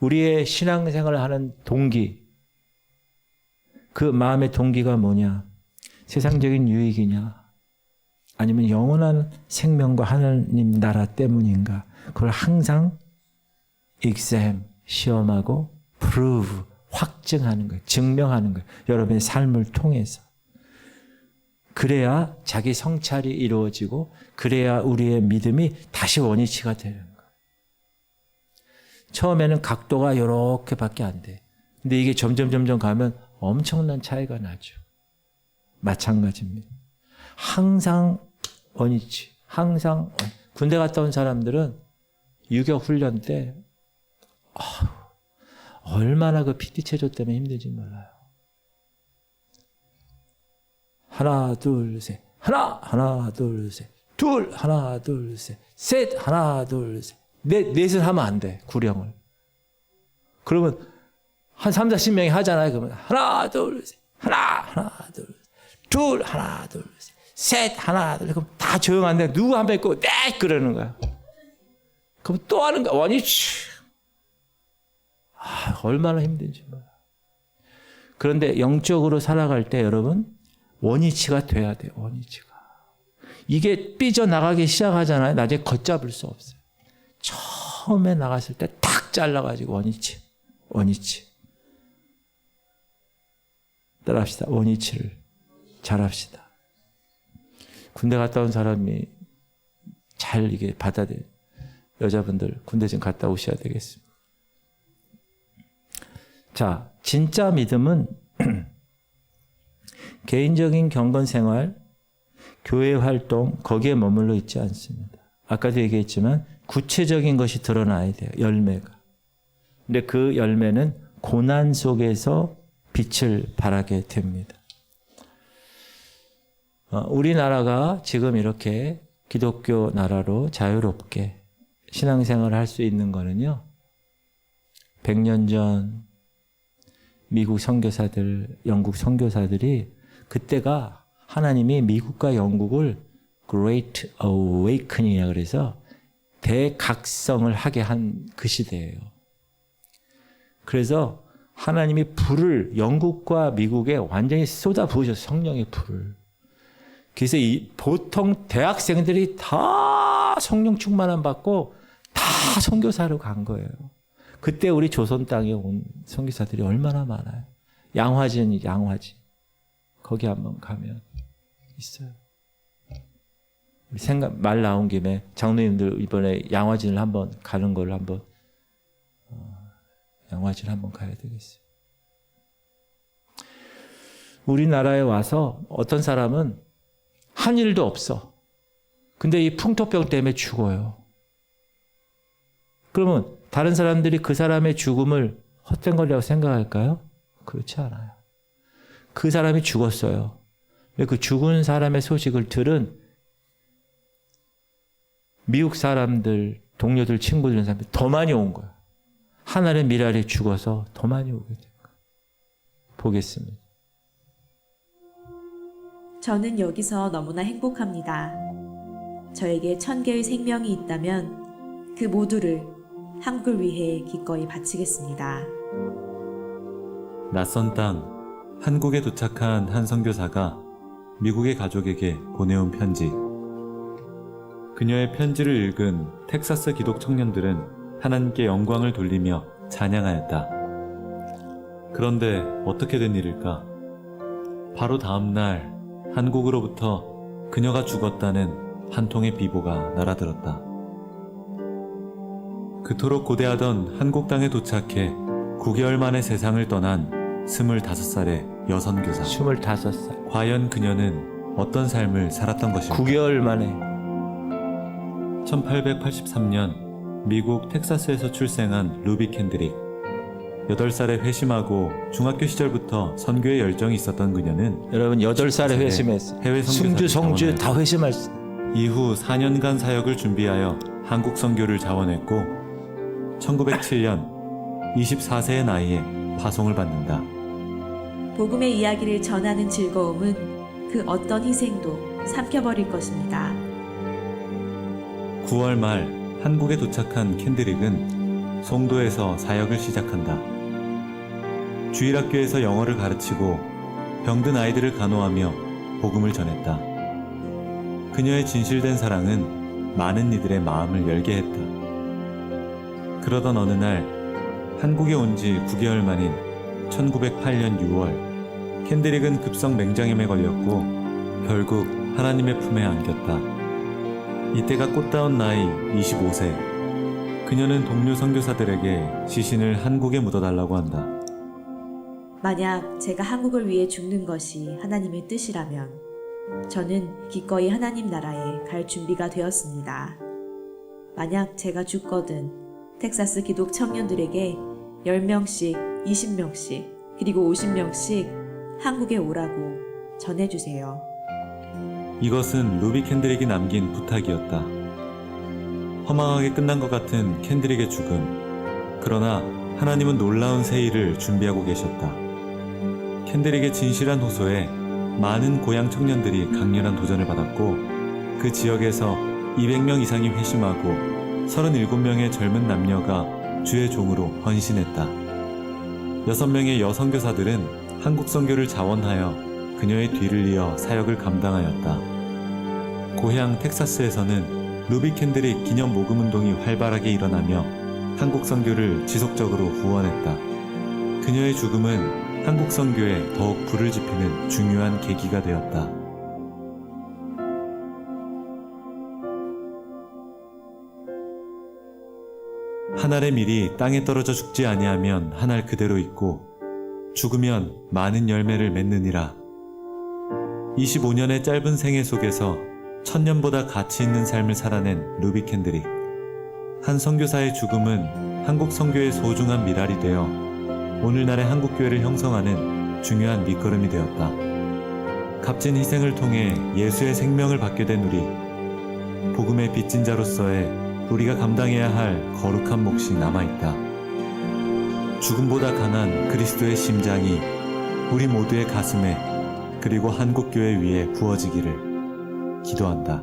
Speaker 1: 우리의 신앙생활을 하는 동기, 그 마음의 동기가 뭐냐? 세상적인 유익이냐? 아니면 영원한 생명과 하나님 나라 때문인가? 그걸 항상 exam, 시험하고 prove, 확증하는 거예요. 증명하는 거예요. 여러분의 삶을 통해서. 그래야 자기 성찰이 이루어지고 그래야 우리의 믿음이 다시 원위치가 되는 거예요. 처음에는 각도가 이렇게밖에 안 돼. 근데 이게 점점 가면 엄청난 차이가 나죠. 마찬가지입니다. 항상 원위치, 항상 군대 갔다 온 사람들은 유격 훈련 때 얼마나 그 PT 체조 때문에 힘든지 몰라요. 하나, 둘, 셋. 하나, 둘, 셋. 둘, 하나, 둘, 셋. 셋, 하나, 둘, 셋. 넷을 하면 안 돼, 구령을. 그러면 한 3, 40명이 하잖아요. 그러면 하나, 둘, 셋. 하나, 둘, 셋. 둘, 하나, 둘, 셋. 셋, 하나, 둘, 셋. 그럼 다 조용한데 누구 한 명 있고 넷 그러는 거야. 그럼 또 하는 거야. 원위치. 얼마나 힘든지 몰라. 그런데 영적으로 살아갈 때 여러분 원위치가 돼야 돼요. 원위치가. 이게 삐져나가기 시작하잖아요. 나중에 걷잡을 수 없어요. 처음에 나갔을 때 탁 잘라가지고 원위치. 따라합시다. 원위치를 잘합시다. 군대 갔다 온 사람이 잘 이게 받아들여. 여자분들 군대 좀 갔다 오셔야 되겠습니다. 자, 진짜 믿음은 개인적인 경건 생활, 교회 활동, 거기에 머물러 있지 않습니다. 아까도 얘기했지만 구체적인 것이 드러나야 돼요. 열매가. 근데 그 열매는 고난 속에서 빛을 발하게 됩니다. 우리나라가 지금 이렇게 기독교 나라로 자유롭게 신앙생활을 할 수 있는 거는요. 100년 전 미국 선교사들, 영국 선교사들이 그때가 하나님이 미국과 영국을 Great Awakening이라고 그래서 대각성을 하게 한 그 시대예요. 그래서 하나님이 불을 영국과 미국에 완전히 쏟아 부으셨어요. 성령의 불을. 그래서 보통 대학생들이 다 성령 충만함 받고 다 선교사로 간 거예요. 그때 우리 조선 땅에 온 선교사들이 얼마나 많아요. 양화진. 거기 한번 가면 있어요. 말 나온 김에 장로님들 이번에 양화진을 한번 가는 걸 한번 양화진 한번 가야 되겠어요. 우리나라에 와서 어떤 사람은 한 일도 없어. 근데 이 풍토병 때문에 죽어요. 그러면 다른 사람들이 그 사람의 죽음을 헛된 거라고 생각할까요? 그렇지 않아요. 그 사람이 죽었어요. 그 죽은 사람의 소식을 들은 미국 사람들, 동료들, 친구들, 이런 사람들이 더 많이 온 거야. 하늘의 미랄이 죽어서 더 많이 오게 된 거야. 보겠습니다.
Speaker 12: 저는 여기서 너무나 행복합니다. 저에게 1000개의 생명이 있다면 그 모두를 한국을 위해 기꺼이 바치겠습니다.
Speaker 13: 낯선 땅, 한국에 도착한 한 선교사가 미국의 가족에게 보내온 편지. 그녀의 편지를 읽은 텍사스 기독 청년들은 하나님께 영광을 돌리며 찬양하였다. 그런데 어떻게 된 일일까? 바로 다음 날 한국으로부터 그녀가 죽었다는 한 통의 비보가 날아들었다. 그토록 고대하던 한국 땅에 도착해 9개월 만에 세상을 떠난 25살의 여선교사.
Speaker 1: 25살.
Speaker 13: 과연 그녀는 어떤 삶을 살았던 것일까?
Speaker 1: 9개월 만에.
Speaker 13: 1883년 미국 텍사스에서 출생한 루비 캔드릭. 8살에 회심하고 중학교 시절부터 선교에 열정이 있었던 그녀는
Speaker 1: 여러분 8살에 회심했어요.
Speaker 13: 해외
Speaker 1: 승주, 성주 다 회심했어요.
Speaker 13: 이후 4년간 사역을 준비하여 한국 선교를 자원했고 1907년 24세의 나이에 파송을 받는다.
Speaker 12: 복음의 이야기를 전하는 즐거움은 그 어떤 희생도 삼켜버릴 것입니다.
Speaker 13: 9월 말 한국에 도착한 캔드릭은 송도에서 사역을 시작한다. 주일학교에서 영어를 가르치고 병든 아이들을 간호하며 복음을 전했다. 그녀의 진실된 사랑은 많은 이들의 마음을 열게 했다. 그러던 어느 날 한국에 온 지 9개월 만인 1908년 6월 캔드릭은 급성 맹장염에 걸렸고 결국 하나님의 품에 안겼다. 이때가 꽃다운 나이 25세. 그녀는 동료 선교사들에게 시신을 한국에 묻어달라고 한다.
Speaker 12: 만약 제가 한국을 위해 죽는 것이 하나님의 뜻이라면 저는 기꺼이 하나님 나라에 갈 준비가 되었습니다. 만약 제가 죽거든 텍사스 기독 청년들에게 10명씩, 20명씩, 그리고 50명씩 한국에 오라고 전해주세요.
Speaker 13: 이것은 루비 캔드릭이 남긴 부탁이었다. 허망하게 끝난 것 같은 캔드릭의 죽음. 그러나 하나님은 놀라운 새 일을 준비하고 계셨다. 캔드릭의 진실한 호소에 많은 고향 청년들이 강렬한 도전을 받았고 그 지역에서 200명 이상이 회심하고 37명의 젊은 남녀가 주의 종으로 헌신했다. 6명의 여선교사들은 한국 선교를 자원하여 그녀의 뒤를 이어 사역을 감당하였다. 고향 텍사스에서는 루비 캔드릭 기념 모금 운동이 활발하게 일어나며 한국 선교를 지속적으로 후원했다. 그녀의 죽음은 한국 선교에 더욱 불을 지피는 중요한 계기가 되었다. 한 알의 밀이 땅에 떨어져 죽지 아니하면 한 알 그대로 있고 죽으면 많은 열매를 맺느니라. 25년의 짧은 생애 속에서 1000년보다 가치 있는 삶을 살아낸 루비 캔드릭. 한 선교사의 죽음은 한국 선교의 소중한 미랄이 되어 오늘날의 한국교회를 형성하는 중요한 밑거름이 되었다. 값진 희생을 통해 예수의 생명을 받게 된 우리, 복음의 빚진 자로서의 우리가 감당해야 할 거룩한 몫이 남아있다. 죽음보다 강한 그리스도의 심장이 우리 모두의 가슴에 그리고 한국교회 위에 부어지기를 기도한다.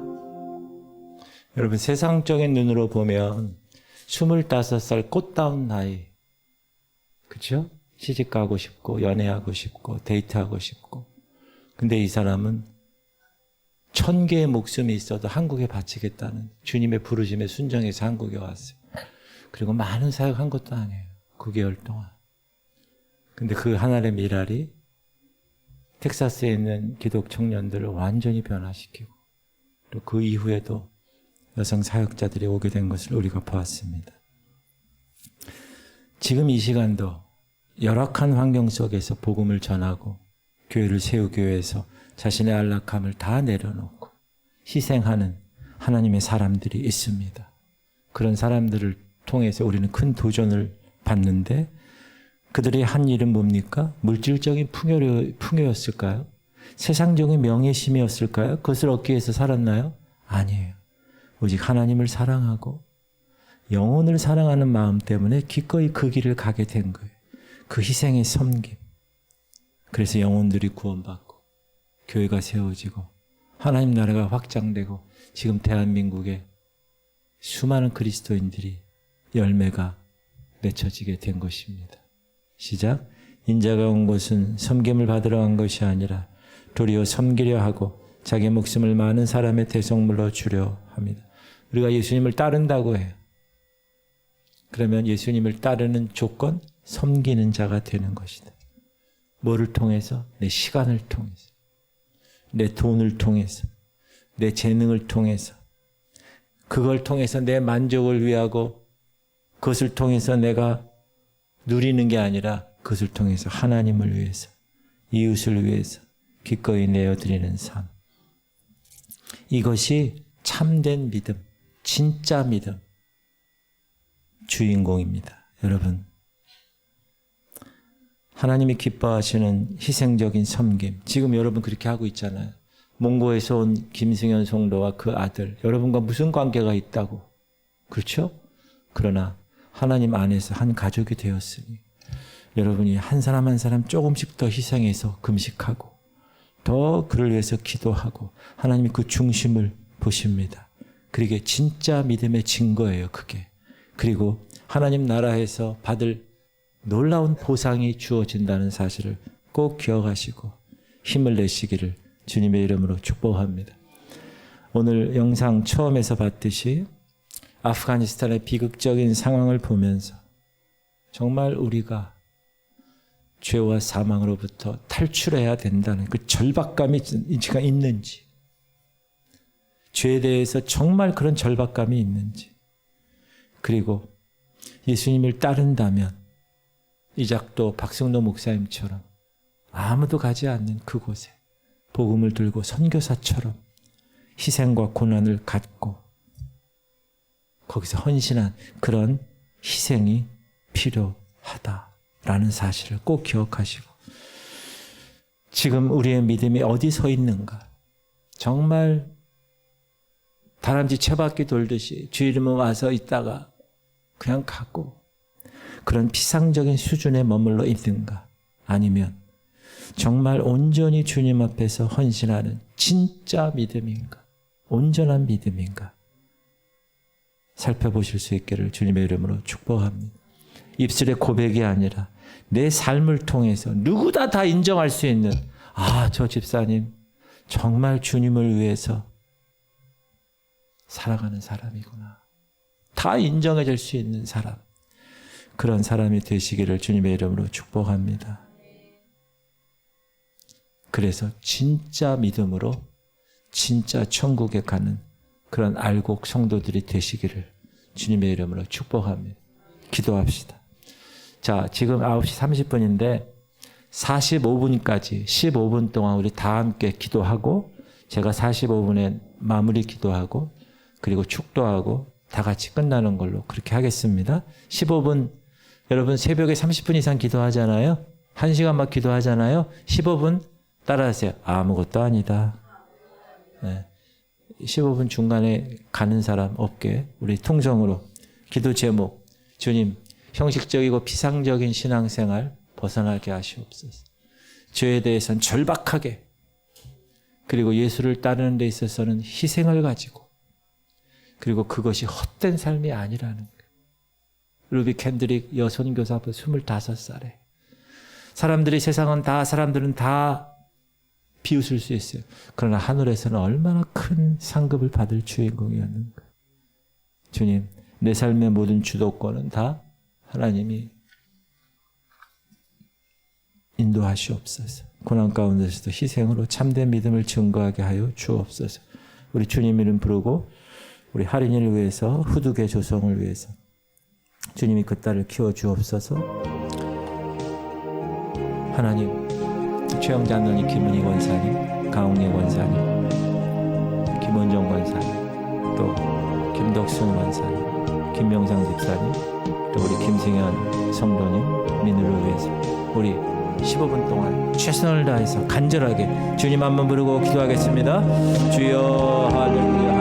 Speaker 1: 여러분 세상적인 눈으로 보면 25살 꽃다운 나이, 그렇죠? 시집 가고 싶고 연애하고 싶고 데이트하고 싶고, 근데 이 사람은 1000개의 목숨이 있어도 한국에 바치겠다는 주님의 부르심에 순종해서 한국에 왔어요. 그리고 많은 사역한 것도 아니에요. 9개월 동안. 근데 그 하나의 미랄이 텍사스에 있는 기독 청년들을 완전히 변화시키고 또 그 이후에도 여성 사역자들이 오게 된 것을 우리가 보았습니다. 지금 이 시간도 열악한 환경 속에서 복음을 전하고 교회를 세우기 위해서 자신의 안락함을 다 내려놓고 희생하는 하나님의 사람들이 있습니다. 그런 사람들을 통해서 우리는 큰 도전을 받는데 그들이 한 일은 뭡니까? 물질적인 풍요였을까요? 세상적인 명예심이었을까요? 그것을 얻기 위해서 살았나요? 아니에요. 오직 하나님을 사랑하고 영혼을 사랑하는 마음 때문에 기꺼이 그 길을 가게 된 거예요. 그 희생의 섬김. 그래서 영혼들이 구원받고 교회가 세워지고 하나님 나라가 확장되고 지금 대한민국에 수많은 그리스도인들이 열매가 맺혀지게 된 것입니다. 시작. 인자가 온 곳은 섬김을 받으러 간 것이 아니라 도리어 섬기려 하고 자기 목숨을 많은 사람의 대속물로 주려 합니다. 우리가 예수님을 따른다고 해요. 그러면 예수님을 따르는 조건, 섬기는 자가 되는 것이다. 뭐를 통해서? 내 시간을 통해서, 내 돈을 통해서, 내 재능을 통해서, 그걸 통해서 내 만족을 위하고 그것을 통해서 내가 누리는 게 아니라 그것을 통해서 하나님을 위해서, 이웃을 위해서 기꺼이 내어드리는 삶. 이것이 참된 믿음, 진짜 믿음, 주인공입니다. 여러분, 하나님이 기뻐하시는 희생적인 섬김, 지금 여러분 그렇게 하고 있잖아요. 몽고에서 온 김승현 성도와 그 아들, 여러분과 무슨 관계가 있다고, 그렇죠? 그러나 하나님 안에서 한 가족이 되었으니 여러분이 한 사람 한 사람 조금씩 더 희생해서 금식하고 더 그를 위해서 기도하고 하나님이 그 중심을 보십니다. 그게 진짜 믿음의 증거예요, 그게. 그리고 하나님 나라에서 받을 놀라운 보상이 주어진다는 사실을 꼭 기억하시고 힘을 내시기를 주님의 이름으로 축복합니다. 오늘 영상 처음에서 봤듯이 아프가니스탄의 비극적인 상황을 보면서 정말 우리가 죄와 사망으로부터 탈출해야 된다는 그 절박감이 있는지, 죄에 대해서 정말 그런 절박감이 있는지, 그리고 예수님을 따른다면 이작도 박승도 목사님처럼 아무도 가지 않는 그곳에 복음을 들고 선교사처럼 희생과 고난을 갖고 거기서 헌신한 그런 희생이 필요하다라는 사실을 꼭 기억하시고, 지금 우리의 믿음이 어디 서 있는가, 정말 다람쥐 채바퀴 돌듯이 주 이름은 와서 있다가 그냥 가고 그런 피상적인 수준에 머물러 있는가, 아니면 정말 온전히 주님 앞에서 헌신하는 진짜 믿음인가, 온전한 믿음인가 살펴보실 수 있기를 주님의 이름으로 축복합니다. 입술의 고백이 아니라 내 삶을 통해서 누구나 다 인정할 수 있는, 아, 저 집사님 정말 주님을 위해서 살아가는 사람이구나, 다 인정해 줄 수 있는 사람, 그런 사람이 되시기를 주님의 이름으로 축복합니다. 그래서 진짜 믿음으로 진짜 천국에 가는 그런 알곡 성도들이 되시기를 주님의 이름으로 축복합니다. 기도합시다. 자, 지금 9시 30분인데 45분까지 15분 동안 우리 다 함께 기도하고, 제가 45분에 마무리 기도하고 그리고 축도하고 다 같이 끝나는 걸로 그렇게 하겠습니다. 15분, 여러분 새벽에 30분 이상 기도하잖아요. 1시간 막 기도하잖아요. 15분 따라하세요. 아무것도 아니다. 네. 15분 중간에 가는 사람 없게 우리 통성으로 기도 제목, 주님 형식적이고 피상적인 신앙생활 벗어나게 하시옵소서. 죄에 대해서는 절박하게, 그리고 예수를 따르는 데 있어서는 희생을 가지고, 그리고 그것이 헛된 삶이 아니라는 거예요. 루비 캔드릭 여선교사 앞에 25살에 사람들은 다 비웃을 수 있어요. 그러나 하늘에서는 얼마나 큰 상급을 받을 주인공이었는가. 주님, 내 삶의 모든 주도권은 다 하나님이 인도하시옵소서. 고난 가운데서도 희생으로 참된 믿음을 증거하게 하여 주옵소서. 우리 주님 이름 부르고 우리 할인이를 위해서, 후두개 조성을 위해서 주님이 그 딸을 키워 주옵소서. 하나님, 최영자 언니, 김은희 권사님, 강홍래 권사님, 김원정 권사님, 또 김덕순 권사님, 김명상 집사님, 또 우리 김승현 성도님, 민우를 위해서 우리 15분 동안 최선을 다해서 간절하게 주님 한번 부르고 기도하겠습니다. 주여, 할렐루야.